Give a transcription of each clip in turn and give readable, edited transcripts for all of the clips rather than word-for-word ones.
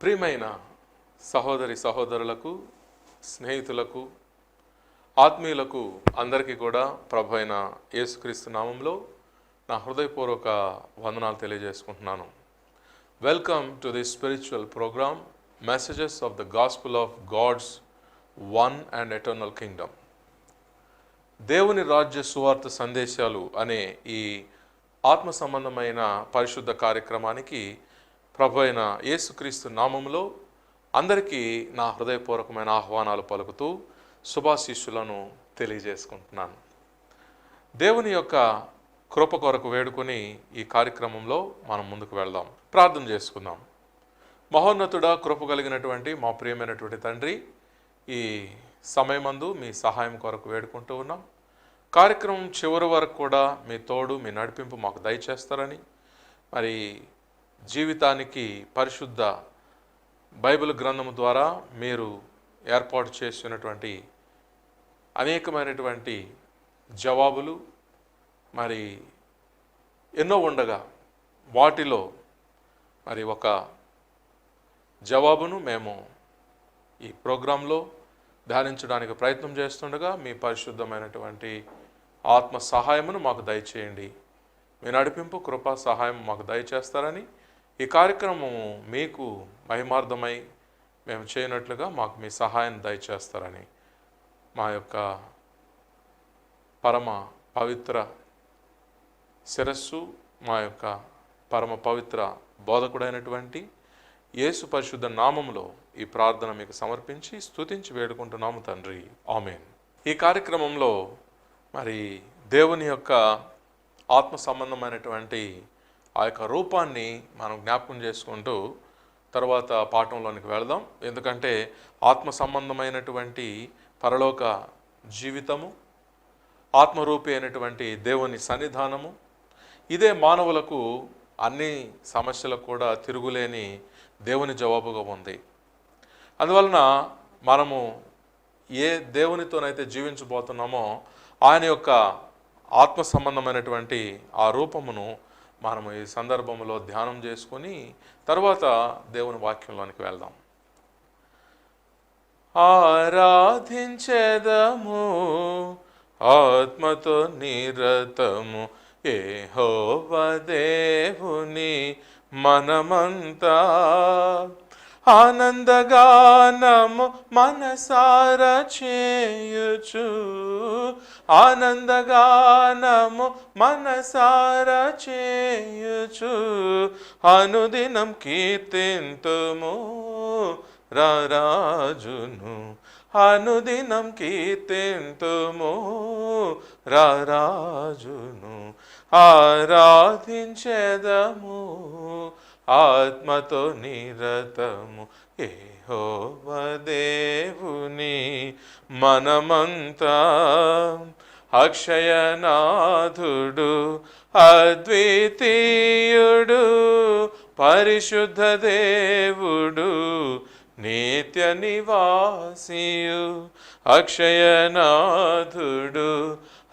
ప్రియమైన సహోదరి సహోదరులకు, స్నేహితులకు, ఆత్మీయులకు అందరికీ కూడా ప్రభు అయిన యేసుక్రీస్తు నామంలో నా హృదయపూర్వక వందనాలు తెలియజేసుకుంటున్నాను. Welcome to the spiritual program messages of the gospel of God's one and eternal kingdom. దేవుని రాజ్య సువార్త సందేశాలు అనే ఈ ఆత్మ సంబంధమైన పరిశుద్ధ కార్యక్రమానికి ప్రభు అయిన యేసుక్రీస్తు నామములో అందరికీ నా హృదయపూర్వకమైన ఆహ్వానాలు పలుకుతూ శుభాశీస్సులను తెలియజేసుకుంటున్నాను. దేవుని యొక్క కృప కొరకు వేడుకొని ఈ కార్యక్రమంలో మనం ముందుకు వెళ్దాం. ప్రార్థన చేసుకుందాం. మహోన్నతుడా, కృప కలిగినటువంటి మా ప్రియమైనటువంటి తండ్రి, ఈ సమయమందు మీ సహాయం కొరకు వేడుకుంటూ ఉన్నాం. కార్యక్రమం చివరి వరకు కూడా మీ తోడు, మీ నడిపింపు మాకు దయచేస్తారని, మరి జీవితానికి పరిశుద్ధ బైబిల్ గ్రంథము ద్వారా మీరు ఏర్పాటు చేసినటువంటి అనేకమైనటువంటి జవాబులు మరి ఎన్నో ఉండగా వాటిలో మరి ఒక జవాబును మేము ఈ ప్రోగ్రాంలో ధ్యానించడానికి ప్రయత్నం చేస్తుండగా మీ పరిశుద్ధమైనటువంటి ఆత్మ సహాయమును మాకు దయచేయండి. మీ నడిపింపు, కృపా సహాయం మాకు దయచేస్తారని, ఈ కార్యక్రమం మీకు మహిమార్థమై మేము చేయనట్లుగా మాకు మీ సహాయం దయచేస్తారని, మా యొక్క పరమ పవిత్ర శిరస్సు, మా యొక్క పరమ పవిత్ర బోధకుడైనటువంటి యేసు పరిశుద్ధ నామములో ఈ ప్రార్థన మీకు సమర్పించి స్తుతించి వేడుకుంటున్నాము తండ్రి, ఆమేన్. ఈ కార్యక్రమంలో మరి దేవుని యొక్క ఆత్మ సంబంధమైనటువంటి ఆ యొక్క రూపాన్ని మనం జ్ఞాపకం చేసుకుంటూ తర్వాత పాఠంలోనికి వెళదాం. ఎందుకంటే ఆత్మ సంబంధమైనటువంటి పరలోక జీవితము, ఆత్మరూపి అయినటువంటి దేవుని సన్నిధానము, ఇదే మానవులకు అన్ని సమస్యలకు కూడా తిరుగులేని దేవుని జవాబుగా ఉంది. అందువలన మనము ఏ దేవునితోనైతే జీవించబోతున్నామో ఆయన యొక్క ఆత్మ సంబంధమైనటువంటి ఆ రూపమును మనము ఈ సందర్భంలో ధ్యానం చేసుకొని తర్వాత దేవుని వాక్యంలోనికి వెళ్దాం. ఆరాధించెదము ఆత్మతో నిరతము యెహోవా దేవుని మనమంతా, ఆనందగానము మనసార చేయుచు, ఆనందగానము మనసార చేయుచు, అనుదినం కీర్తింతుము రారాజును, అనుదినం కీర్తింతుము రారాజును, ఆరాధించెదము ఆత్మతో నిరతము యెహోవా దేవుని మనమంతా, అక్షయనాథుడు అద్వితీయుడు పరిశుద్ధ దేవుడు నిత్య నివాసియు, అక్షయనాథుడు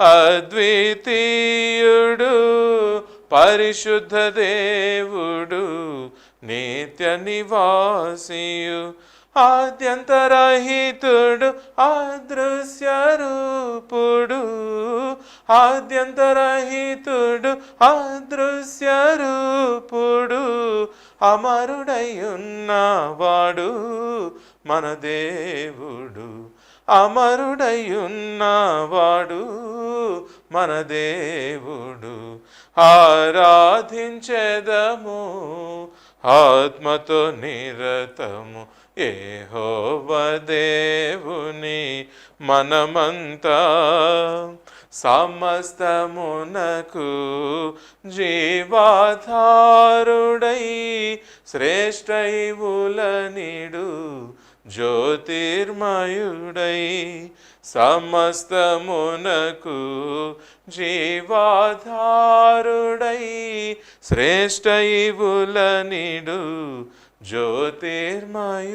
అద్వితీయుడు పరిశుద్ధ దేవుడు నిత్య నివాసియు, ఆద్యంతరహితుడు అదృశ్య రూపుడు, ఆద్యంతరహితుడు అదృశ్య రూపుడు, అమరుడయ్యున్నవాడు మన దేవుడు, అమరుడయ్యున్నవాడు మన దేవుడు, ఆరాధించెదము ఆత్మతో నిరతము యెహోవా దేవుని మనమంతా, సమస్తమునకు జీవాధారుడై శ్రేష్టైవులనిడు జ్యోతిర్మయుడై, సమస్తమునకు జీవాధారుడై శ్రేష్టైవులనిడు జ్యోతిర్మయుడై,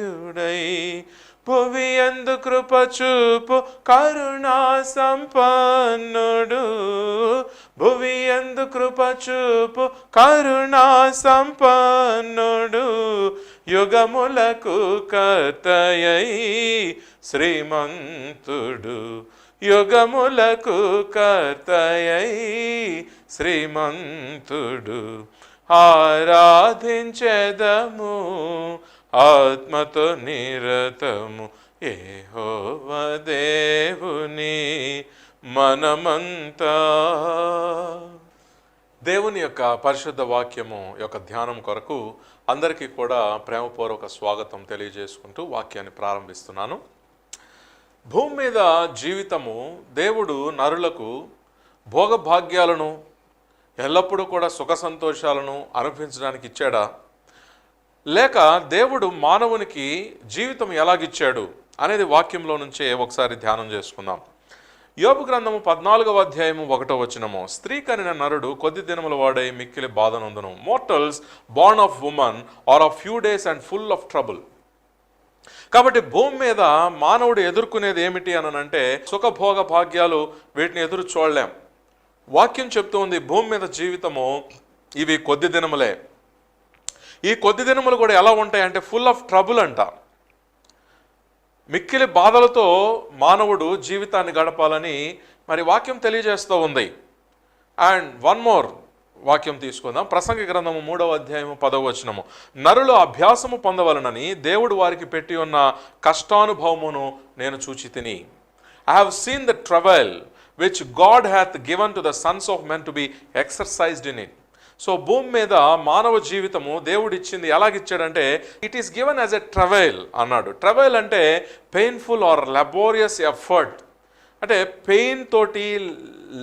భువియందు కృపచూపు కరుణా సంపన్నుడు, భువియందు కృపచూపు కరుణా సంపన్నుడు, యుగములకు కర్తయై శ్రీమంతుడు, యుగములకు కర్తయై శ్రీమంతుడు. ఆరాధించెదము ఆత్మతో నిరతము యెహోవా దేవుని మనమంతా. దేవుని యొక్క పరిశుద్ధ వాక్యము యొక్క ధ్యానం కొరకు అందరికీ కూడా ప్రేమపూర్వక స్వాగతం తెలియజేసుకుంటూ వాక్యాన్ని ప్రారంభిస్తున్నాను. భూమి మీద జీవితము దేవుడు నరులకు భోగభాగ్యాలను ఎల్లప్పుడూ కూడా సుఖ సంతోషాలను అనుభవించడానికి ఇచ్చాడా, లేక దేవుడు మానవునికి జీవితం ఎలాగిచ్చాడు అనేది వాక్యంలో నుంచే ఒకసారి ధ్యానం చేసుకుందాం. యోబు గ్రంథము 14వ అధ్యాయము 1వ వచనము, స్త్రీ కనిన నరుడు కొద్ది దినముల వాడై మిక్కిలి బాధనందును. Mortals born of woman are of few days and full of trouble. కాబట్టి భూమి మీద మానవుడు ఎదుర్కొనేది ఏమిటి అనంటే సుఖభోగ భాగ్యాలు, వీటిని ఎదురు చూడలేం. వాక్యం చెప్తూ ఉంది భూమి మీద జీవితము ఇవి కొద్ది దినములే. ఈ కొద్ది దినములు కూడా ఎలా ఉంటాయంటే ఫుల్ ఆఫ్ ట్రబుల్ అంట. మిక్కిలి బాధలతో మానవుడు జీవితాన్ని గడపాలని మరి వాక్యం తెలియజేస్తూ ఉంది. అండ్ వన్ మోర్ వాక్యం తీసుకుందాం. ప్రసంగి గ్రంథము 3వ అధ్యాయము 10వ వచనము, నరులు అభ్యాసము పొందవలనని దేవుడు వారికి పెట్టి ఉన్న కష్టానుభవమును నేను చూచి తిని. I have seen the travail which God hath given to the sons of men to be exercised in it. So భూమి మీద మానవ జీవితము దేవుడు ఇచ్చింది ఎలాగిచ్చాడంటే it is given as a travel అన్నాడు. ట్రవెల్ అంటే పెయిన్ఫుల్ ఆర్ లబోరియస్ ఎఫర్ట్, అంటే పెయిన్ తోటి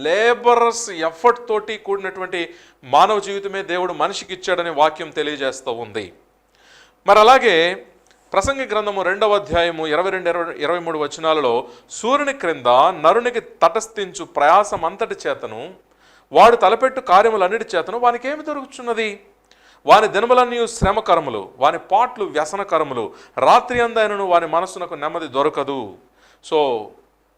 లేబరస్ ఎఫర్ట్ తోటి కూడినటువంటి మానవ జీవితమే దేవుడు మనిషికి ఇచ్చాడని వాక్యం తెలియజేస్తూ ఉంది. మరి అలాగే ప్రసంగి గ్రంథము 2వ అధ్యాయము 22-23 వచనాలలో, సూర్యుని క్రింద నరునికి తటస్థించు ప్రయాసం అంతటి చేతను వాడు తలపెట్టు కార్యములన్నిటి చేతను వానికి ఏమి దొరుకుతున్నది? వాని దినములన్నీ శ్రమకరములు, వాని పాట్లు వ్యసనకరములు, రాత్రి అందైనను వాని మనస్సునకు నెమ్మది దొరకదు. So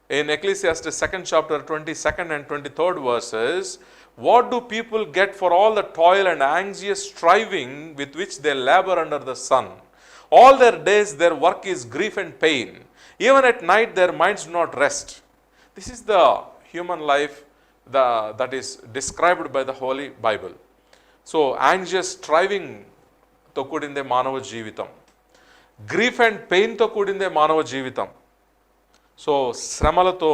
in Ecclesiastes 2nd chapter 22nd and 23rd verses, what do people get for all the toil and anxious striving with which they labor under the sun? All their days their work is grief and pain. Even at night their minds do not rest. This is the human life that is described by the Holy Bible. So anxious striving తో కూడిందే మానవ జీవితం, grief and పెయిన్తో కూడిందే మానవ జీవితం. So శ్రమలతో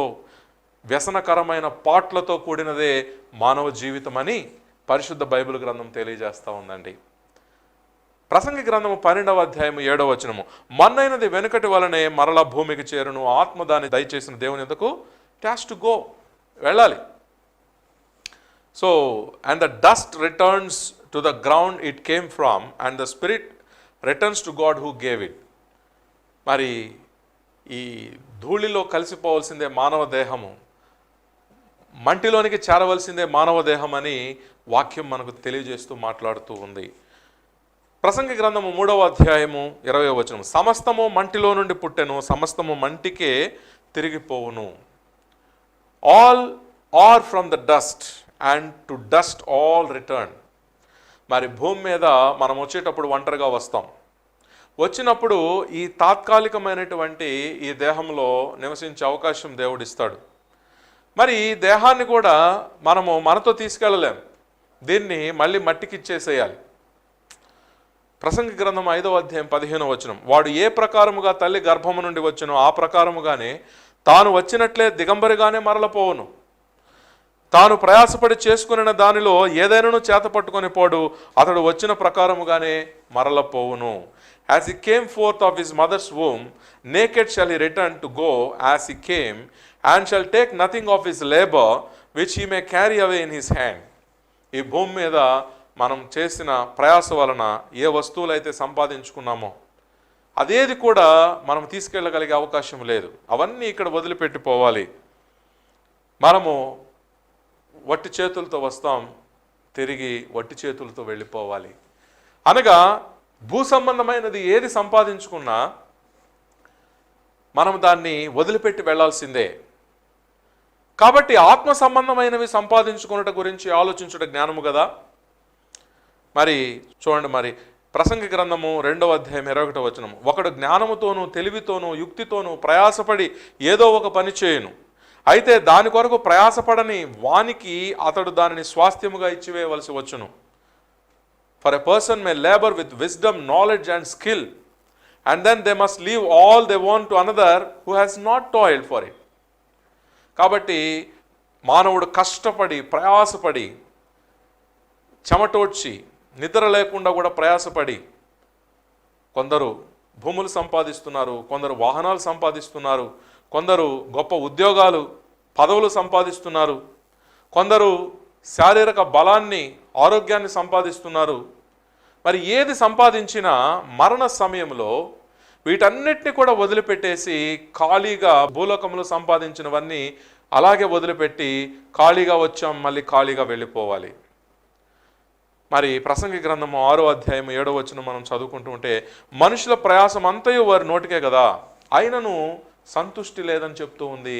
వ్యసనకరమైన పాట్లతో కూడినదే మానవ జీవితం అని పరిశుద్ధ బైబిల్ గ్రంథం తెలియజేస్తూ ఉందండి. ప్రసంగి గ్రంథము 12వ అధ్యాయము 7వ వచనము, మన్నైనది వెనుకటి వలనే మరలా భూమికి చేరును, ఆత్మ దాన్ని దయచేసిన దేవుని యొద్దకు క్యాష్ టు గో, వెళ్ళాలి. So and the dust returns to the ground it came from and the spirit returns to God who gave it. మరి ఈ ధూళిలో కలిసిపోవలసిందే మానవ దేహము, మంటిలోనికి చేరవలసిందే మానవ దేహం అని వాక్యం మనకు తెలియజేస్తూ మాట్లాడుతూ ఉంది. ప్రసంగి గ్రంథము 3వ అధ్యాయము 20వ వచనం, సమస్తము మంటిలో నుండి పుట్టెను, సమస్తము మంటికే తిరిగిపోవును. All are from the dust and to dust all return. మరి భూమి మీద మనం వచ్చేటప్పుడు ఒంటరిగా వస్తాం. వచ్చినప్పుడు ఈ తాత్కాలికమైనటువంటి ఈ దేహంలో నివసించే అవకాశం దేవుడిస్తాడు. మరి ఈ దేహాన్ని కూడా మనము మనతో తీసుకెళ్ళలేం, దీన్ని మళ్ళీ మట్టికి ఇచ్చేసేయాలి. ప్రసంగి గ్రంథం 5వ అధ్యాయం 15వ వచనం, వాడు ఏ ప్రకారముగా తల్లి గర్భము నుండి వచ్చునో ఆ ప్రకారముగానే తాను వచ్చినట్లే దిగంబరిగానే మరలపోవును. తాను ప్రయాసపడి చేసుకున్న దానిలో ఏదైనాను చేత పట్టుకొని పోడు, అతడు వచ్చిన ప్రకారముగానే మరలపోవును. As he came forth of his mother's womb, naked shall he return to go as he came, and shall take nothing of his labor which he may carry away in his hand. ఈ భూమి మీద మనం చేసిన ప్రయాస వలన ఏ వస్తువులైతే సంపాదించుకున్నామో అదేది కూడా మనం తీసుకెళ్ళగలిగే అవకాశం లేదు. అవన్నీ ఇక్కడ వదిలిపెట్టిపోవాలి. మనము వట్టి చేతులతో వస్తాం, తిరిగి వట్టి చేతులతో వెళ్ళిపోవాలి. అనగా భూ సంబంధమైనది ఏది సంపాదించుకున్నా మనం దాన్ని వదిలిపెట్టి వెళ్లాల్సిందే. కాబట్టి ఆత్మ సంబంధమైనవి సంపాదించుకున్నట గురించి ఆలోచించుట జ్ఞానము కదా. మరి చూడండి, మరి ప్రసంగి గ్రంథము 2వ అధ్యాయం 21వ వచనం, ఒకడు జ్ఞానముతోనూ తెలివితోనూ యుక్తితోనూ ప్రయాసపడి ఏదో ఒక పని చేయును, అయితే దాని కొరకు ప్రయాసపడని వానికి అతడు దానిని స్వాస్థ్యముగా ఇచ్చివేయవలసి వచ్చును. For a person may labour with wisdom, knowledge and skill, and then they must leave all they want to another who has not toiled for it. కాబట్టి మానవుడు కష్టపడి ప్రయాసపడి చెమటోడ్చి నిద్ర లేకుండా కూడా ప్రయాసపడి కొందరు భూములు సంపాదిస్తున్నారు, కొందరు వాహనాలు సంపాదిస్తున్నారు, కొందరు గొప్ప ఉద్యోగాలు పదవులు సంపాదిస్తున్నారు, కొందరు శారీరక బలాన్ని ఆరోగ్యాన్ని సంపాదిస్తున్నారు. మరి ఏది సంపాదించినా మరణ సమయంలో వీటన్నిటిని కూడా వదిలిపెట్టేసి ఖాళీగా భూలోకంలో సంపాదించినవన్నీ అలాగే వదిలిపెట్టి ఖాళీగా వచ్చాం, మళ్ళీ ఖాళీగా వెళ్ళిపోవాలి. మరి ప్రసంగి గ్రంథము 6వ అధ్యాయం 7వ వచనం మనం చదువుకుంటూ ఉంటే, మనుషుల ప్రయాసం అంతయు వారి నోటికే కదా, అయినను సంతుష్టి లేదని చెప్తూ ఉంది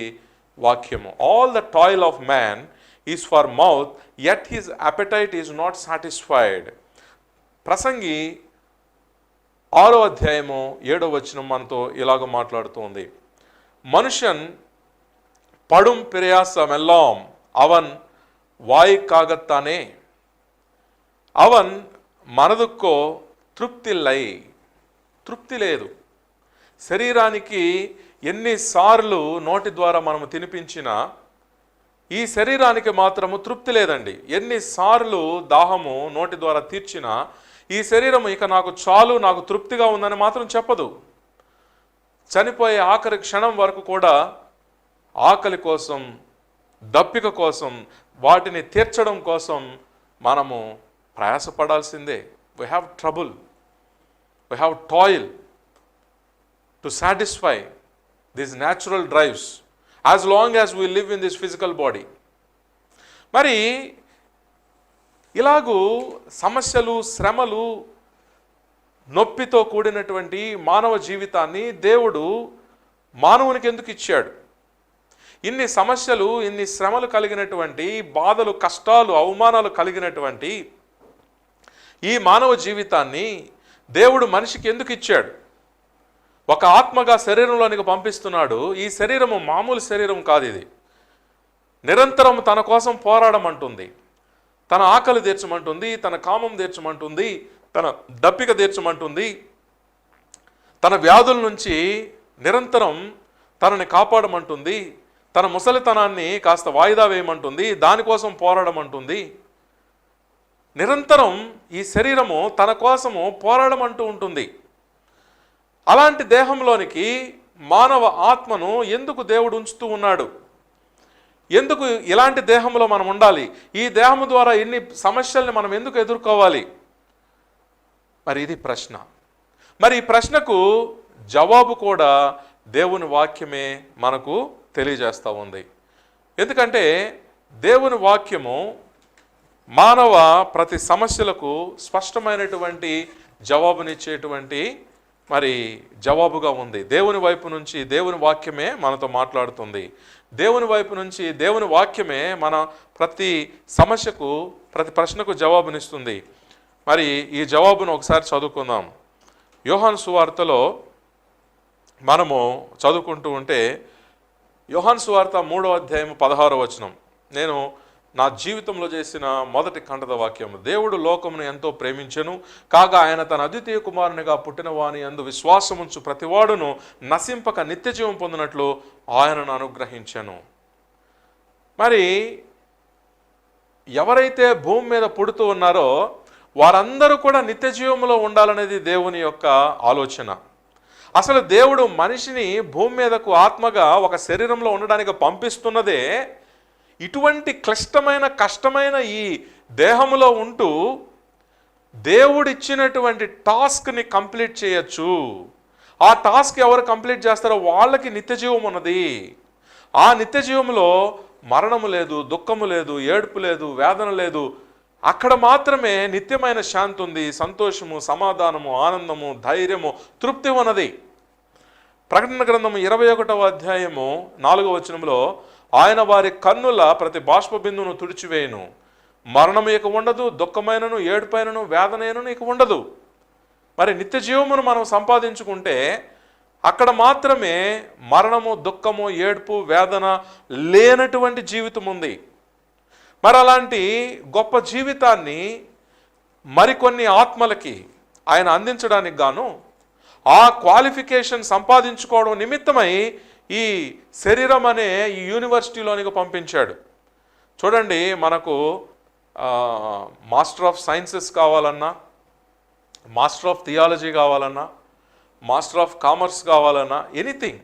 వాక్యము. All the toil of man is for mouth, yet his appetite is not satisfied. ప్రసంగి 6వ అధ్యాయము 7వ వచనం మనతో ఇలాగ మాట్లాడుతూ ఉంది, మనుష్యన్ పడుం ప్రయాసం ఎల్లాం అవన్ వాయికాగత్తానే, అవన్ మనదుక్కో తృప్తిల్లై. తృప్తి లేదు. శరీరానికి ఎన్నిసార్లు నోటి ద్వారా మనము తినిపించినా ఈ శరీరానికి మాత్రము తృప్తి లేదండి. ఎన్నిసార్లు దాహము నోటి ద్వారా తీర్చినా ఈ శరీరం ఇక నాకు చాలు, నాకు తృప్తిగా ఉందని మాత్రం చెప్పదు. చనిపోయే ఆఖరి క్షణం వరకు కూడా ఆకలి కోసం, దప్పిక కోసం, వాటిని తీర్చడం కోసం మనము ప్రయాసపడాల్సిందే. We have trouble, we have toil to satisfy these natural drives as long as we live in this physical body. మరి ఇలాగూ సమస్యలు, శ్రమలు, నొప్పితో కూడినటువంటి మానవ జీవితాన్ని దేవుడు మానవునికి ఎందుకు ఇచ్చాడు? ఇన్ని సమస్యలు, ఇన్ని శ్రమలు కలిగినటువంటి, బాధలు, కష్టాలు, అవమానాలు కలిగినటువంటి ఈ మానవ జీవితాన్ని దేవుడు మనిషికి ఎందుకు ఇచ్చాడు? ఒక ఆత్మగా శరీరంలోనికి పంపిస్తున్నాడు. ఈ శరీరము మామూలు శరీరం కాదు. ఇది నిరంతరం తన కోసం పోరాడమంటుంది, తన ఆకలి తీర్చమంటుంది, తన కామం తీర్చమంటుంది, తన దప్పిక తీర్చమంటుంది, తన వ్యాధుల నుంచి నిరంతరం తనని కాపాడమంటుంది, తన ముసలితనాన్ని కాస్త వాయిదా వేయమంటుంది, దానికోసం పోరాడమంటుంది. నిరంతరం ఈ శరీరము తన కోసము పోరాడమంటూ ఉంటుంది. అలాంటి దేహంలోనికి మానవ ఆత్మను ఎందుకు దేవుడు ఉంచుతూ ఉన్నాడు? ఎందుకు ఇలాంటి దేహంలో మనం ఉండాలి? ఈ దేహము ద్వారా ఇన్ని సమస్యల్ని మనం ఎందుకు ఎదుర్కోవాలి? మరి ఇది ప్రశ్న. మరి ఈ ప్రశ్నకు జవాబు కూడా దేవుని వాక్యమే మనకు తెలియజేస్తూ ఉంది. ఎందుకంటే దేవుని వాక్యము మానవ ప్రతి సమస్యలకు స్పష్టమైనటువంటి జవాబునిచ్చేటువంటి మరి జవాబుగా ఉంది. దేవుని వైపు నుంచి దేవుని వాక్యమే మనతో మాట్లాడుతుంది. దేవుని వైపు నుంచి దేవుని వాక్యమే మన ప్రతి సమస్యకు, ప్రతి ప్రశ్నకు జవాబునిస్తుంది. మరి ఈ జవాబును ఒకసారి చదువుకుందాం. యోహాను సువార్తలో మనము చదువుకుంటూ ఉంటే, యోహాను సువార్త 3వ అధ్యాయం 16వ వచనం నేను నా జీవితంలో చేసిన మొదటి ఖండత వాక్యం. దేవుడు లోకమును ఎంతో ప్రేమించెను, కాగా ఆయన తన అద్వితీయ కుమారునిగా పుట్టిన వాని యందు విశ్వాసముంచు ప్రతివాడును నశింపక నిత్యజీవం పొందినట్లు ఆయనను అనుగ్రహించెను. మరి ఎవరైతే భూమి మీద పుడుతూ ఉన్నారో వారందరూ కూడా నిత్యజీవంలో ఉండాలనేది దేవుని యొక్క ఆలోచన. అసలు దేవుడు మనిషిని భూమి మీదకు ఆత్మగా ఒక శరీరంలో ఉండడానికి పంపిస్తున్నదే ఇటువంటి క్లిష్టమైన, కష్టమైన ఈ దేహంలో ఉంటూ దేవుడిచ్చినటువంటి టాస్క్ని కంప్లీట్ చేయొచ్చు. ఆ టాస్క్ ఎవరు కంప్లీట్ చేస్తారో వాళ్ళకి నిత్యజీవం ఉన్నది. ఆ నిత్యజీవంలో మరణము లేదు, దుఃఖము లేదు, ఏడుపు లేదు, వేదన లేదు. అక్కడ మాత్రమే నిత్యమైన శాంతి ఉంది, సంతోషము, సమాధానము, ఆనందము, ధైర్యము, తృప్తి ఉన్నది. ప్రకటన గ్రంథము 21వ అధ్యాయము 4వ వచనంలో, ఆయన వారి కన్నుల ప్రతి బాష్ప బిందువును తుడిచివేయును, మరణము ఇక ఉండదు, దుఃఖమైనను, ఏడుపైనను, వేదనైనను ఇక ఉండదు. మరి నిత్య జీవమును మనం సంపాదించుకుంటే అక్కడ మాత్రమే మరణము, దుఃఖము, ఏడ్పు, వేదన లేనటువంటి జీవితం ఉంది. మరి అలాంటి గొప్ప జీవితాన్ని మరికొన్ని ఆత్మలకి ఆయన అందించడానికి గాను ఆ క్వాలిఫికేషన్ సంపాదించుకోవడం నిమిత్తమై ఈ శరీరం అనే ఈ యూనివర్సిటీలోనికి పంపించాడు. చూడండి, మనకు మాస్టర్ ఆఫ్ సైన్సెస్ కావాలన్నా, మాస్టర్ ఆఫ్ థియాలజీ కావాలన్నా, మాస్టర్ ఆఫ్ కామర్స్ కావాలన్నా, ఎనీథింగ్,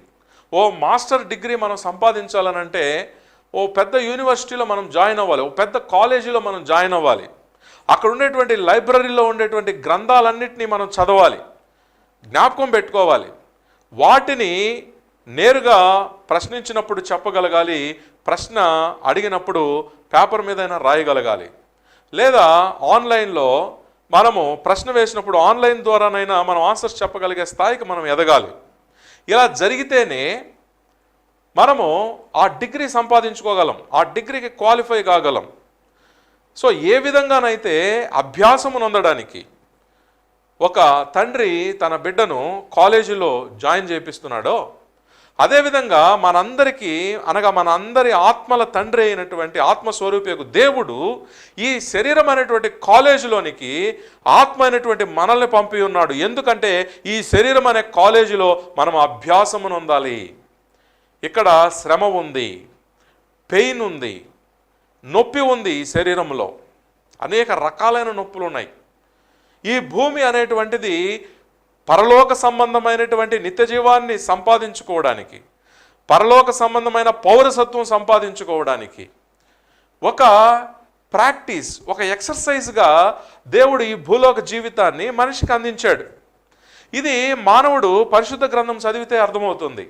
ఓ మాస్టర్ డిగ్రీ మనం సంపాదించాలనంటే ఓ పెద్ద యూనివర్సిటీలో మనం జాయిన్ అవ్వాలి, ఓ పెద్ద కాలేజీలో మనం జాయిన్ అవ్వాలి. అక్కడ ఉండేటువంటి లైబ్రరీలో ఉండేటువంటి గ్రంథాలన్నింటినీ మనం చదవాలి, జ్ఞాపకం పెట్టుకోవాలి, వాటిని నేరుగా ప్రశ్నించినప్పుడు చెప్పగలగాలి, ప్రశ్న అడిగినప్పుడు పేపర్ మీదైనా రాయగలగాలి, లేదా ఆన్లైన్లో మనము ప్రశ్న వేసినప్పుడు ఆన్లైన్ ద్వారానైనా మనం ఆన్సర్స్ చెప్పగలిగే స్థాయికి మనం ఎదగాలి. ఇలా జరిగితేనే మనము ఆ డిగ్రీ సంపాదించుకోగలం, ఆ డిగ్రీకి క్వాలిఫై కాగలం. సో ఏ విధంగానైతే అభ్యాసము నొందడానికి ఒక తండ్రి తన బిడ్డను కాలేజీలో జాయిన్ చేపిస్తున్నాడో, అదేవిధంగా మనందరికీ అనగా మన అందరి ఆత్మల తండ్రి అయినటువంటి ఆత్మస్వరూపియకు దేవుడు ఈ శరీరం అనేటువంటి కాలేజీలోనికి ఆత్మ అయినటువంటి మనల్ని పంపి ఉన్నాడు. ఎందుకంటే ఈ శరీరం అనే కాలేజీలో మనం అభ్యాసము నొందాలి. ఇక్కడ శ్రమ ఉంది, పెయిన్ ఉంది, నొప్పి ఉంది. ఈ శరీరంలో అనేక రకాలైన నొప్పులు ఉన్నాయి. ఈ భూమి అనేటువంటిది పరలోక సంబంధమైనటువంటి నిత్య జీవాన్ని సంపాదించుకోవడానికి, పరలోక సంబంధమైన పౌరసత్వం సంపాదించుకోవడానికి ఒక ప్రాక్టీస్, ఒక ఎక్సర్సైజ్గా దేవుడు ఈ భూలోక జీవితాన్ని మనిషికి అందించాడు. ఇది మానవుడు పరిశుద్ధ గ్రంథం చదివితే అర్థమవుతుంది.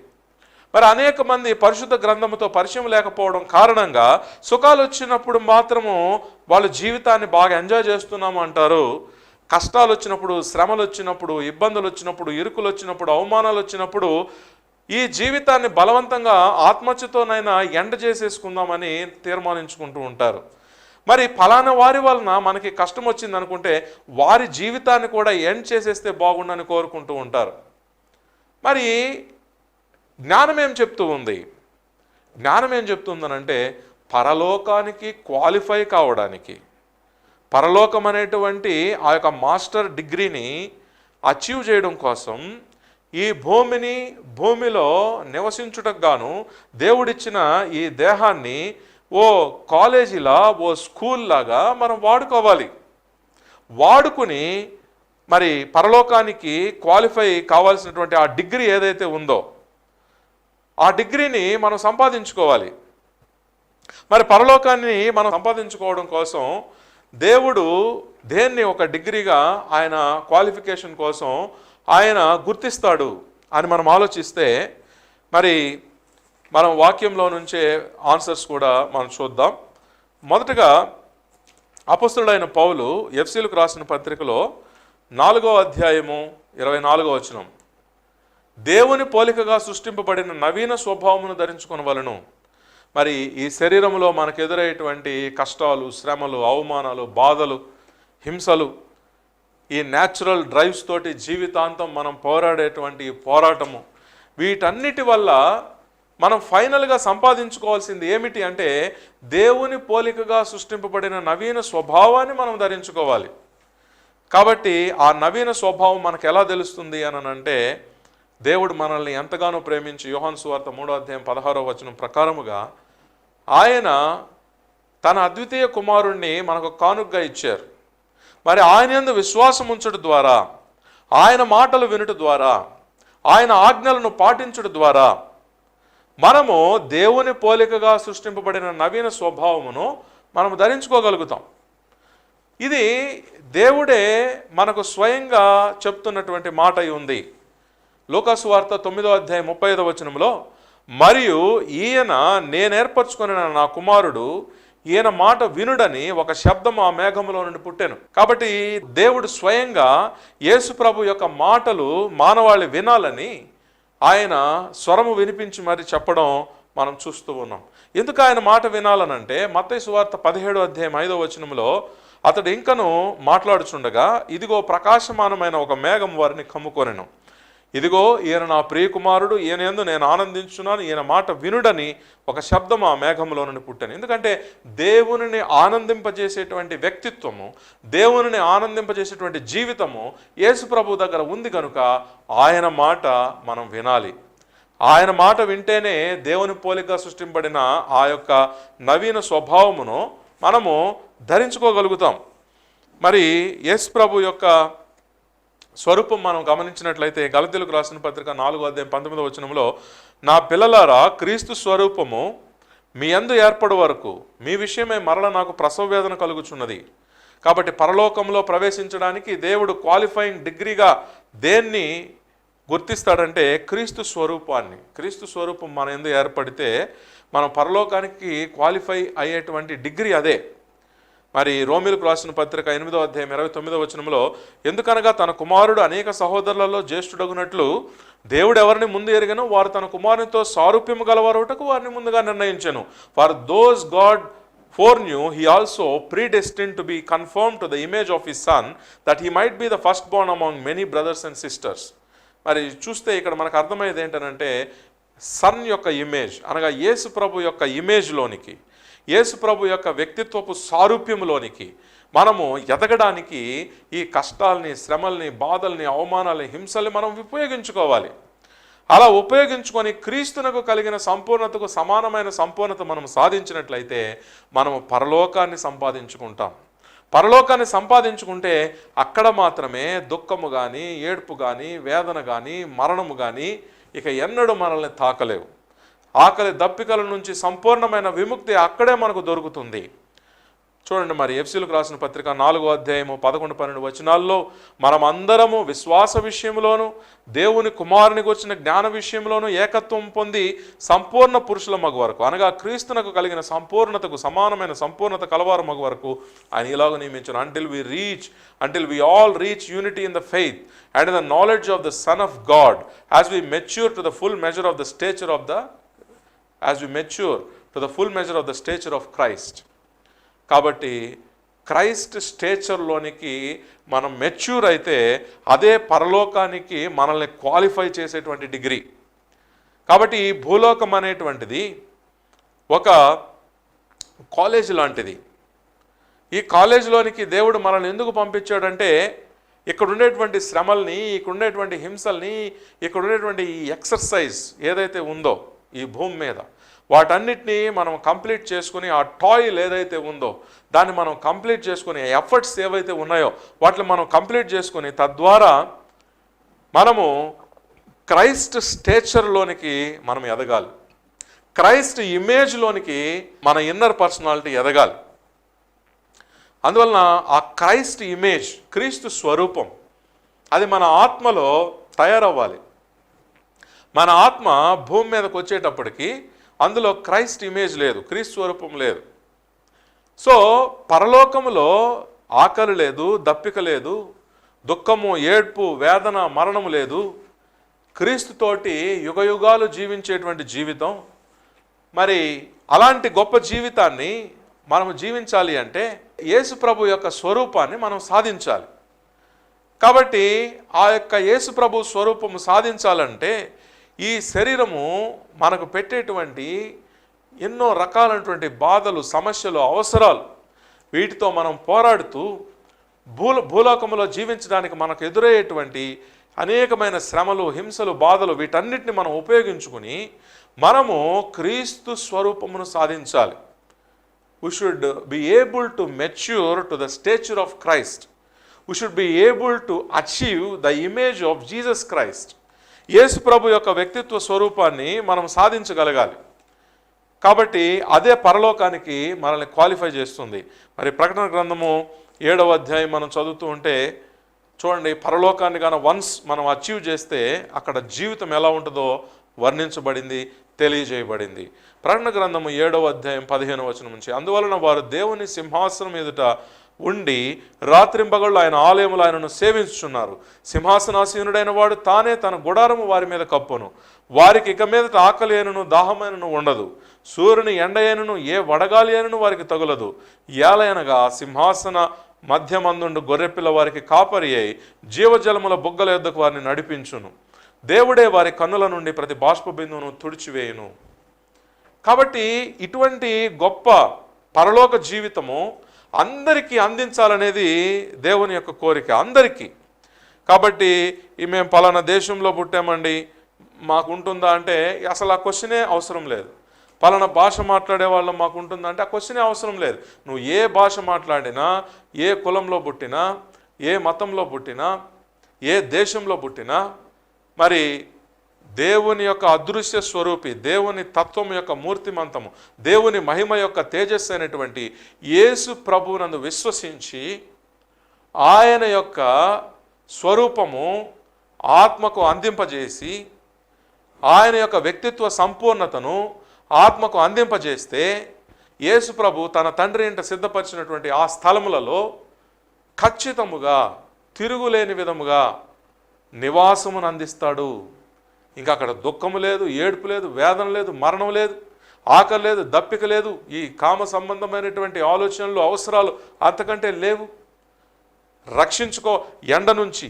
మరి అనేక మంది పరిశుద్ధ గ్రంథంతో పరిచయం లేకపోవడం కారణంగా సుఖాలు వచ్చినప్పుడు మాత్రము వాళ్ళ జీవితాన్ని బాగా ఎంజాయ్ చేస్తున్నాము అంటారు. కష్టాలు వచ్చినప్పుడు, శ్రమలు వచ్చినప్పుడు, ఇబ్బందులు వచ్చినప్పుడు, ఇరుకులు వచ్చినప్పుడు, అవమానాలు వచ్చినప్పుడు ఈ జీవితాన్ని బలవంతంగా ఆత్మహత్యతోనైనా ఎండ చేసేసుకుందామని తీర్మానించుకుంటూ ఉంటారు. మరి ఫలానా వారి వలన మనకి కష్టం వచ్చింది అనుకుంటే వారి జీవితాన్ని కూడా ఎండ్ చేసేస్తే బాగుండని కోరుకుంటూ ఉంటారు. మరి జ్ఞానం ఏం చెప్తూ ఉంది? జ్ఞానం ఏం చెప్తుందనంటే పరలోకానికి క్వాలిఫై కావడానికి, పరలోకం అనేటువంటి ఆ యొక్క మాస్టర్ డిగ్రీని అచీవ్ చేయడం కోసం ఈ భూమిలో నివసించుటకు గాను దేవుడిచ్చిన ఈ దేహాన్ని ఓ కాలేజీలా, ఓ స్కూల్ లాగా మనం వాడుకోవాలి. వాడుకుని మరి పరలోకానికి క్వాలిఫై కావాల్సినటువంటి ఆ డిగ్రీ ఏదైతే ఉందో ఆ డిగ్రీని మనం సంపాదించుకోవాలి. మరి పరలోకాన్ని మనం సంపాదించుకోవడం కోసం దేవుడు దేన్ని ఒక డిగ్రీగా ఆయన క్వాలిఫికేషన్ కోసం ఆయన గుర్తిస్తాడు అని మనం ఆలోచిస్తే మరి మనం వాక్యంలో నుంచే ఆన్సర్స్ కూడా మనం చూద్దాం. మొదటగా అపొస్తలుడైన పౌలు ఎఫెసీయులకు రాసిన పత్రికలో 4వ అధ్యాయము 24వ వచనం, దేవుని పోలికగా సృష్టింపబడిన నవీన స్వభావమును ధరించుకొనవలెను. మరి ఈ శరీరంలో మనకు ఎదురయ్యేటువంటి కష్టాలు, శ్రమలు, అవమానాలు, బాధలు, హింసలు, ఈ న్యాచురల్ డ్రైవ్స్ తోటి జీవితాంతం మనం పోరాడేటువంటి పోరాటము, వీటన్నిటి వల్ల మనం ఫైనల్గా సంపాదించుకోవాల్సింది ఏమిటి అంటే దేవుని పోలికగా సృష్టింపబడిన నవీన స్వభావాన్ని మనం ధరించుకోవాలి. కాబట్టి ఆ నవీన స్వభావం మనకు ఎలా తెలుస్తుంది అని అంటే దేవుడు మనల్ని ఎంతగానో ప్రేమించి యోహాను సువార్త 3వ అధ్యాయం 16వ వచనం ప్రకారముగా ఆయన తన అద్వితీయ కుమారుణ్ణి మనకు కానుకగా ఇచ్చారు. మరి ఆయన యందు విశ్వాసం ఉంచడం ద్వారా, ఆయన మాటలు వినుట ద్వారా, ఆయన ఆజ్ఞలను పాటించడం ద్వారా మనము దేవుని పోలికగా సృష్టింపబడిన నవీన స్వభావమును మనము ధరించుకోగలుగుతాం. ఇది దేవుడే మనకు స్వయంగా చెప్తున్నటువంటి మాట ఉంది. లూకాసు వార్త 9వ అధ్యాయం 35వ వచనంలో, మరియు ఈయన నేనేర్పరచుకున్న నా కుమారుడు, ఈయన మాట వినుడని ఒక శబ్దం ఆ మేఘములో నుండి పుట్టెను. కాబట్టి దేవుడు స్వయంగా యేసు ప్రభు యొక్క మాటలు మానవాళి వినాలని ఆయన స్వరము వినిపించి మరి చెప్పడం మనం చూస్తూ ఉన్నాం. ఎందుకు ఆయన మాట వినాలనంటే మత్తయి సువార్త 17వ అధ్యాయం 5వ వచనంలో అతడు ఇంకను మాట్లాడుచుండగా, ఇదిగో ప్రకాశమానమైన ఒక మేఘం వారిని కమ్ముకొనెను. ఇదిగో ఈయన నా ప్రియకుమారుడు, ఈయన యందు నేను ఆనందించున్నాను, ఈయన మాట వినుడని ఒక శబ్దం ఆ మేఘంలో నుండి పుట్టాను. ఎందుకంటే దేవునిని ఆనందింపజేసేటువంటి వ్యక్తిత్వము, దేవునిని ఆనందింపజేసేటువంటి జీవితము యేసు ప్రభు దగ్గర ఉంది కనుక ఆయన మాట మనం వినాలి. ఆయన మాట వింటేనే దేవుని పోలికగా సృష్టింపబడిన ఆ యొక్క నవీన స్వభావమును మనము ధరించుకోగలుగుతాం. మరి యేసు ప్రభు యొక్క స్వరూపం మనం గమనించినట్లయితే గలతీయులకు రాసిన పత్రిక 4:19 నా పిల్లలారా, క్రీస్తు స్వరూపము మీ యందు ఏర్పడు వరకు మీ విషయమై మరల నాకు ప్రసవ వేదన కలుగుచున్నది. కాబట్టి పరలోకంలో ప్రవేశించడానికి దేవుడు క్వాలిఫైయింగ్ డిగ్రీగా దేన్ని గుర్తిస్తాడంటే క్రీస్తు స్వరూపాన్ని. క్రీస్తు స్వరూపం మన యందు ఏర్పడితే మనం పరలోకానికి క్వాలిఫై అయ్యేటువంటి డిగ్రీ అదే. మరి రోమీయులకు రాసిన పత్రిక 8:29 ఎందుకనగా తన కుమారుడు అనేక సహోదరులలో జ్యేష్ఠుడగునట్లు దేవుడు ఎవరిని ముందు ఎరిగనో వారు తన కుమారునితో సారూప్యము గలవారుటకు వారిని ముందుగా నిర్ణయించెను. For those God foreknew, he also predestined to be conformed to the image of his son, that he might be the firstborn among many brothers and sisters. మరి చూస్తే ఇక్కడ మనకు అర్థమయ్యేది ఏంటంటే సన్ యొక్క ఇమేజ్ అనగా యేసు ప్రభు యొక్క ఇమేజ్లోనికి, యేసు ప్రభు యొక్క వ్యక్తిత్వపు సారూప్యంలోనికి మనము ఎదగడానికి ఈ కష్టాలని, శ్రమల్ని, బాధల్ని, అవమానాలని, హింసల్ని మనం ఉపయోగించుకోవాలి. అలా ఉపయోగించుకొని క్రీస్తునకు కలిగిన సంపూర్ణతకు సమానమైన సంపూర్ణత మనం సాధించినట్లయితే మనము పరలోకాన్ని సంపాదించుకుంటాం. పరలోకాన్ని సంపాదించుకుంటే అక్కడ మాత్రమే దుఃఖము కానీ, ఏడ్పు కానీ, వేదన కానీ, మరణము కానీ ఇక ఎన్నడూ మనల్ని తాకలేవు. ఆకలి దప్పికల నుంచి సంపూర్ణమైన విముక్తి అక్కడే మనకు దొరుకుతుంది. చూడండి, మరి ఎఫెసీయులకు రాసిన పత్రిక 4:11-12 మనం అందరము విశ్వాస విషయంలోను దేవుని కుమారుని గురించిన జ్ఞాన విషయంలోనూ ఏకత్వం పొంది సంపూర్ణ పురుషుల మగు వరకు అనగా క్రీస్తునకు కలిగిన సంపూర్ణతకు సమానమైన సంపూర్ణత కలవారు మగు వరకు ఆయన ఇలాగ నియమించాను. until we all reach unity in the faith and in the knowledge of the Son of God, as we mature to the full measure of the stature of the stature of Christ. కాబట్టి Christ స్టేచర్లోనికి మనం mature అయితే అదే పరలోకానికి మనల్ని qualify చేసేటువంటి degree. కాబట్టి ఈ భూలోకం అనేటువంటిది ఒక కాలేజ్ లాంటిది. ఈ కాలేజీలోనికి దేవుడు మనల్ని ఎందుకు పంపించాడంటే ఇక్కడ ఉండేటువంటి శ్రమల్ని, ఇక్కడ ఉండేటువంటి హింసల్ని, ఇక్కడ ఉండేటువంటి ఈ ఎక్సర్సైజ్ ఏదైతే ఉందో ఈ భూమి మీద వాటన్నిటినీ మనం కంప్లీట్ చేసుకుని, ఆ టాయిల్ ఏదైతే ఉందో దాన్ని మనం కంప్లీట్ చేసుకుని, ఎఫర్ట్స్ ఏవైతే ఉన్నాయో వాటిని మనం కంప్లీట్ చేసుకుని తద్వారా మనము క్రైస్ట్ స్టేచర్లోనికి మనం ఎదగాలి. క్రైస్ట్ ఇమేజ్లోనికి మన ఇన్నర్ పర్సనాలిటీ ఎదగాలి. అందువలన ఆ క్రైస్ట్ ఇమేజ్, క్రీస్తు స్వరూపం అది మన ఆత్మలో తయారవ్వాలి. మన ఆత్మ భూమి మీదకి వచ్చేటప్పటికి అందులో క్రైస్ట్ ఇమేజ్ లేదు, క్రీస్తు స్వరూపం లేదు. సో పరలోకములో ఆకలి లేదు, దప్పిక లేదు, దుఃఖము, ఏడ్పు, వేదన, మరణము లేదు. క్రీస్తుతోటి యుగయుగాలు జీవించేటువంటి జీవితం. మరి అలాంటి గొప్ప జీవితాన్ని మనం జీవించాలి అంటే యేసు ప్రభు యొక్క స్వరూపాన్ని మనం సాధించాలి. కాబట్టి ఆ యొక్క యేసు ప్రభు స్వరూపము సాధించాలంటే ఈ శరీరము మనకు పెట్టేటువంటి ఎన్నో రకాలైనటువంటి బాధలు, సమస్యలు, అవసరాలు వీటితో మనం పోరాడుతూ భూలోకంలో జీవించడానికి మనకు ఎదురయ్యేటువంటి అనేకమైన శ్రమలు, హింసలు, బాధలు వీటన్నిటిని మనం ఉపయోగించుకుని మనము క్రీస్తు స్వరూపమును సాధించాలి. We should be able to mature to the stature of Christ. We should be able to achieve the image of Jesus Christ. యేసు ప్రభు యొక్క వ్యక్తిత్వ స్వరూపాన్ని మనం సాధించగలగాలి. కాబట్టి అదే పరలోకానికి మనల్ని క్వాలిఫై చేస్తుంది. మరి ప్రకటన గ్రంథము 7వ అధ్యాయం మనం చదువుతూ ఉంటే చూడండి, పరలోకాన్ని కానీ వన్స్ మనం అచీవ్ చేస్తే అక్కడ జీవితం ఎలా ఉంటుందో వర్ణించబడింది, తెలియజేయబడింది. ప్రకటన గ్రంథము 7వ అధ్యాయం 15వ వచనం నుంచి, అందువలన వారు దేవుని సింహాసనం ఎదుట ఉండి రాత్రింపగళ్ళు ఆయన ఆలయములు ఆయనను సేవించుచున్నారు. సింహాసనాసీనుడైన వాడు తానే తన గుడారము వారి మీద కప్పును. వారికి ఇక మీదట ఆకలి అయినను దాహమైనను ఉండదు. సూర్యుని ఎండ అయినను ఏ వడగాలి అయినను వారికి తగులదు. ఏలయనగా సింహాసన మధ్యమందుండు గొర్రెపిల్ల వారికి కాపరి అయి జీవజలముల బుగ్గల యొద్దకు వారిని నడిపించును. దేవుడే వారి కన్నుల నుండి ప్రతి బాష్ప బిందువును తుడిచివేయును. కాబట్టి ఇటువంటి గొప్ప పరలోక జీవితము అందరికీ అందించాలనేది దేవుని యొక్క కోరిక, అందరికీ. కాబట్టి మేము పలానా దేశంలో పుట్టామండి మాకు ఉంటుందా అంటే అసలు ఆ క్వశ్చనే అవసరం లేదు. పలానా భాష మాట్లాడే వాళ్ళం మాకు ఉంటుందా అంటే ఆ క్వశ్చనే అవసరం లేదు. నువ్వు ఏ భాష మాట్లాడినా, ఏ కులంలో పుట్టినా, ఏ మతంలో పుట్టినా, ఏ దేశంలో పుట్టినా, మరి దేవుని యొక్క అదృశ్య స్వరూపి, దేవుని తత్వం యొక్క మూర్తిమంతము, దేవుని మహిమ యొక్క తేజస్సు అయినటువంటి యేసు ప్రభువునందు విశ్వసించి ఆయన యొక్క స్వరూపము ఆత్మకు అందింపజేసి ఆయన యొక్క వ్యక్తిత్వ సంపూర్ణతను ఆత్మకు అందింపజేస్తే యేసు ప్రభు తన తండ్రి ఇంట సిద్ధపరిచినటువంటి ఆ స్థలములలో ఖచ్చితముగా తిరుగులేని విధముగా నివాసమును అందిస్తాడు. ఇంకా అక్కడ దుఃఖము లేదు, ఏడుపు లేదు, వేదన లేదు, మరణం లేదు, ఆకలి లేదు, దప్పిక లేదు, ఈ కామ సంబంధమైనటువంటి ఆలోచనలు, అవసరాలు అంతకంటే లేవు. రక్షించుకో ఎండ నుంచి,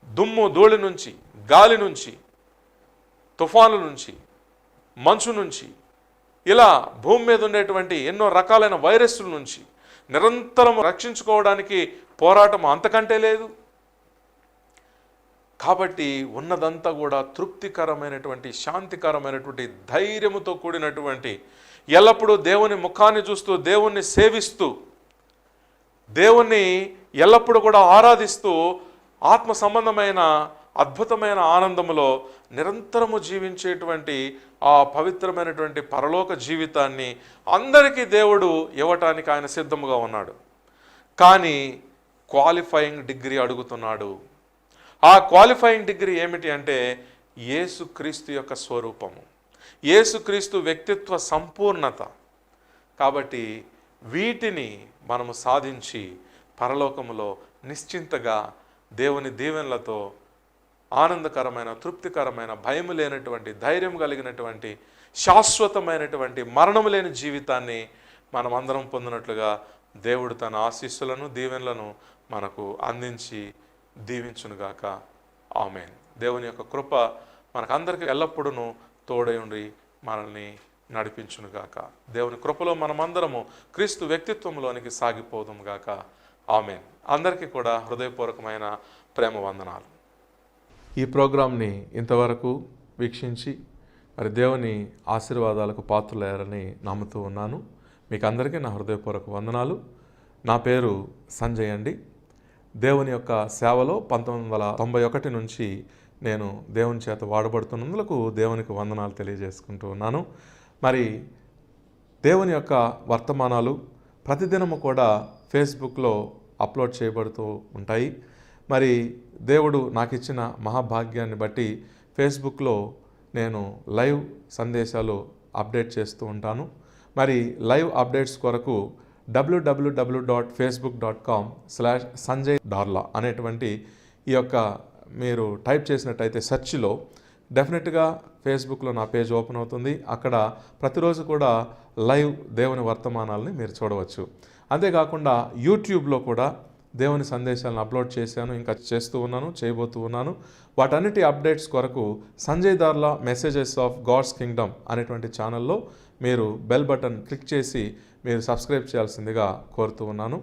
దుమ్ము ధూళి నుంచి, గాలి నుంచి, తుఫాను నుంచి, మంచు నుంచి, ఇలా భూమి మీద ఉండేటువంటి ఎన్నో రకాలైన వైరస్ల నుంచి నిరంతరం రక్షించుకోవడానికి పోరాటం అంతకంటే లేదు. కాబట్టి ఉన్నదంతా కూడా తృప్తికరమైనటువంటి, శాంతికరమైనటువంటి, ధైర్యముతో కూడినటువంటి, ఎల్లప్పుడూ దేవుని ముఖాన్ని చూస్తూ, దేవుణ్ణి సేవిస్తూ, దేవుణ్ణి ఎల్లప్పుడూ కూడా ఆరాధిస్తూ ఆత్మ సంబంధమైన అద్భుతమైన ఆనందములో నిరంతరము జీవించేటువంటి ఆ పవిత్రమైనటువంటి పరలోక జీవితాన్ని అందరికీ దేవుడు ఇవ్వటానికి ఆయన సిద్ధముగా ఉన్నాడు. కానీ క్వాలిఫైయింగ్ డిగ్రీ అడుగుతున్నాడు. ఆ క్వాలిఫైయింగ్ డిగ్రీ ఏమిటి అంటే యేసుక్రీస్తు యొక్క స్వరూపము, యేసుక్రీస్తు వ్యక్తిత్వ సంపూర్ణత. కాబట్టి వీటిని మనము సాధించి పరలోకములో నిశ్చింతగా దేవుని దీవెనలతో ఆనందకరమైన, తృప్తికరమైన, భయము లేనటువంటి, ధైర్యం కలిగినటువంటి, శాశ్వతమైనటువంటి, మరణము లేని జీవితాన్ని మనం అందరం పొందినట్లుగా దేవుడు తన ఆశీస్సులను, దీవెనలను మనకు అందించి దీవించునుగాక. ఆమేన్. దేవుని యొక్క కృప మనకందరికీ ఎల్లప్పుడూ తోడై ఉండి మనల్ని నడిపించునుగాక. దేవుని కృపలో మనమందరము క్రీస్తు వ్యక్తిత్వంలోనికి సాగిపోదుము గాక. ఆమేన్. అందరికీ కూడా హృదయపూర్వకమైన ప్రేమ వందనాలు. ఈ ప్రోగ్రాంని ఇంతవరకు వీక్షించి మరి దేవుని ఆశీర్వాదాలకు పాత్రులయ్యారని నమ్ముతూ ఉన్నాను. మీకు అందరికీ నా హృదయపూర్వక వందనాలు. నా పేరు సంజయ్ అండి. దేవుని యొక్క సేవలో 1991 నుంచి నేను దేవుని చేత వాడబడుతున్నందుకు దేవునికి వందనాలు తెలియజేసుకుంటూ ఉన్నాను. మరి దేవుని యొక్క వర్తమానాలు ప్రతిదినము కూడా ఫేస్బుక్లో అప్లోడ్ చేయబడుతూ ఉంటాయి. మరి దేవుడు నాకు ఇచ్చిన మహాభాగ్యాన్ని బట్టి ఫేస్బుక్లో నేను లైవ్ సందేశాలు అప్డేట్ చేస్తూ ఉంటాను. మరి లైవ్ అప్డేట్స్ కొరకు www.facebook.com/Sanjay Darla అనేటువంటి ఈ యొక్క మీరు టైప్ చేసినట్టయితే సెర్చ్లో డెఫినెట్గా ఫేస్బుక్లో నా పేజ్ ఓపెన్ అవుతుంది. అక్కడ ప్రతిరోజు కూడా లైవ్ దేవుని వర్తమానాలని మీరు చూడవచ్చు. అంతేకాకుండా యూట్యూబ్లో కూడా దేవుని సందేశాలను అప్లోడ్ చేశాను, ఇంకా చేస్తూ ఉన్నాను, చేయబోతూ ఉన్నాను. వాటన్నిటి అప్డేట్స్ కొరకు Sanjay Darla messages of God's kingdom అనేటువంటి ఛానల్లో మీరు బెల్ బటన్ క్లిక్ చేసి మీరు సబ్స్క్రైబ్ చేయాల్సిందిగా కోరుతూ ఉన్నాను.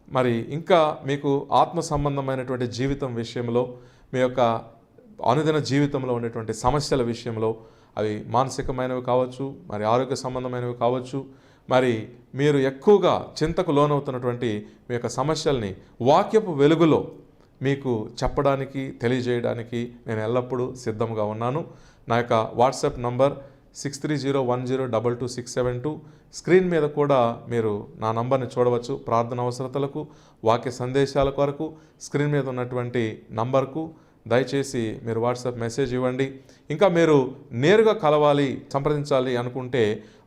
మరి ఇంకా మీకు ఆత్మ సంబంధమైనటువంటి జీవితం విషయంలో, మీ యొక్క అనుదిన జీవితంలో ఉండేటువంటి సమస్యల విషయంలో, అవి మానసికమైనవి కావచ్చు, మరి ఆరోగ్య సంబంధమైనవి కావచ్చు, మరి మీరు ఎక్కువగా చింతకు లోనవుతున్నటువంటి మీ యొక్క సమస్యల్ని వాక్యపు వెలుగులో మీకు చెప్పడానికి, తెలియజేయడానికి నేను ఎల్లప్పుడూ సిద్ధంగా ఉన్నాను. నా యొక్క వాట్సాప్ నంబర్ 6301022672. స్క్రీన్ మీద కూడా మీరు నా నంబర్ని చూడవచ్చు. ప్రార్థన అవసరతలకు, వాక్య సందేశాల కొరకు స్క్రీన్ మీద ఉన్నటువంటి నంబర్కు దయచేసి మీరు వాట్సాప్ మెసేజ్ ఇవ్వండి. ఇంకా మీరు నేరుగా కలవాలి, సంప్రదించాలి అనుకుంటే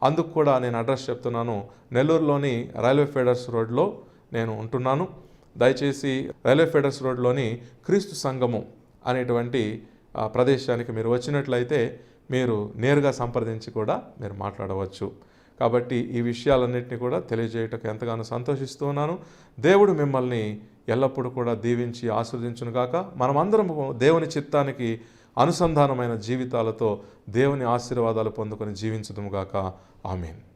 అందుకు కూడా నేను అడ్రస్ చెప్తున్నాను. నెల్లూరులోని రైల్వే ఫీడర్స్ రోడ్లో నేను ఉంటున్నాను. దయచేసి రైల్వే ఫీడర్స్ రోడ్లోని క్రీస్తు సంఘము అనేటువంటి ప్రదేశానికి మీరు వచ్చినట్లయితే మీరు నేరుగా సంప్రదించి కూడా మీరు మాట్లాడవచ్చు. కాబట్టి ఈ విషయాలన్నింటినీ కూడా తెలియజేయటకు ఎంతగానో సంతోషిస్తూ ఉన్నాను. దేవుడు మిమ్మల్ని ఎల్లప్పుడూ కూడా దీవించి ఆశీర్వదించునుగాక. మనమందరం దేవుని చిత్తానికి అనుసంధానమైన జీవితాలతో దేవుని ఆశీర్వాదాలు పొందుకొని జీవించుదుముగాక. ఆమేన్.